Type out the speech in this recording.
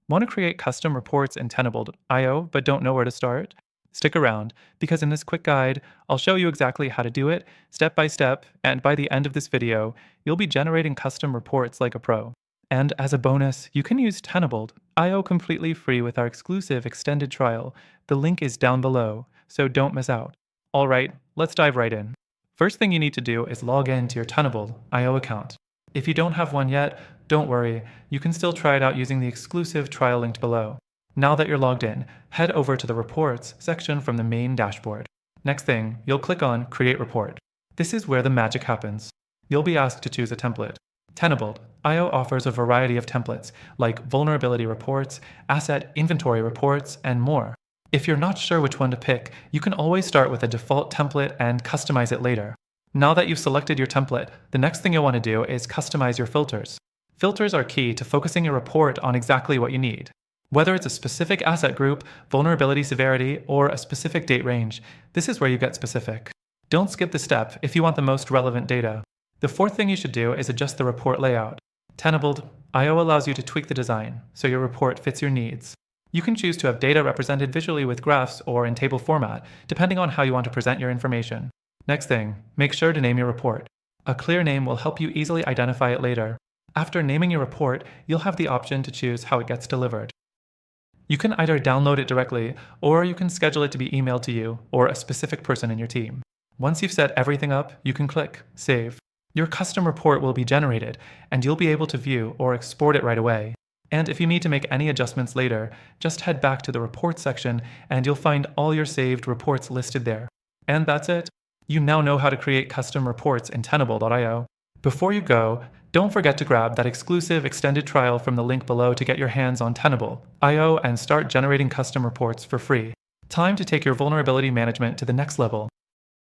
Want to create custom reports in Tenable.io but don't know where to start? Stick around, because in this quick guide, I'll show you exactly how to do it, step by step, and by the end of this video, you'll be generating custom reports like a pro. And as a bonus, you can use Tenable.io completely free with our exclusive extended trial. The link is down below, so don't miss out. Alright, let's dive right in. First thing you need to do is log in to your Tenable.io account. If you don't have one yet, don't worry, you can still try it out using the exclusive trial linked below. Now that you're logged in, head over to the Reports section from the main dashboard. Next thing, you'll click on Create Report. This is where the magic happens. You'll be asked to choose a template. Tenable.io offers a variety of templates, like vulnerability reports, asset inventory reports, and more. If you're not sure which one to pick, you can always start with a default template and customize it later. Now that you've selected your template, the next thing you'll want to do is customize your filters. Filters are key to focusing your report on exactly what you need. Whether it's a specific asset group, vulnerability severity, or a specific date range, this is where you get specific. Don't skip this step if you want the most relevant data. The fourth thing you should do is adjust the report layout. Tenable.io allows you to tweak the design so your report fits your needs. You can choose to have data represented visually with graphs or in table format, depending on how you want to present your information. Next thing, make sure to name your report. A clear name will help you easily identify it later. After naming your report, you'll have the option to choose how it gets delivered. You can either download it directly, or you can schedule it to be emailed to you or a specific person in your team. Once you've set everything up, you can click Save. Your custom report will be generated, and you'll be able to view or export it right away. And if you need to make any adjustments later, just head back to the Reports section and you'll find all your saved reports listed there. And that's it. You now know how to create custom reports in Tenable.io. Before you go, don't forget to grab that exclusive extended trial from the link below to get your hands on Tenable.io and start generating custom reports for free. Time to take your vulnerability management to the next level.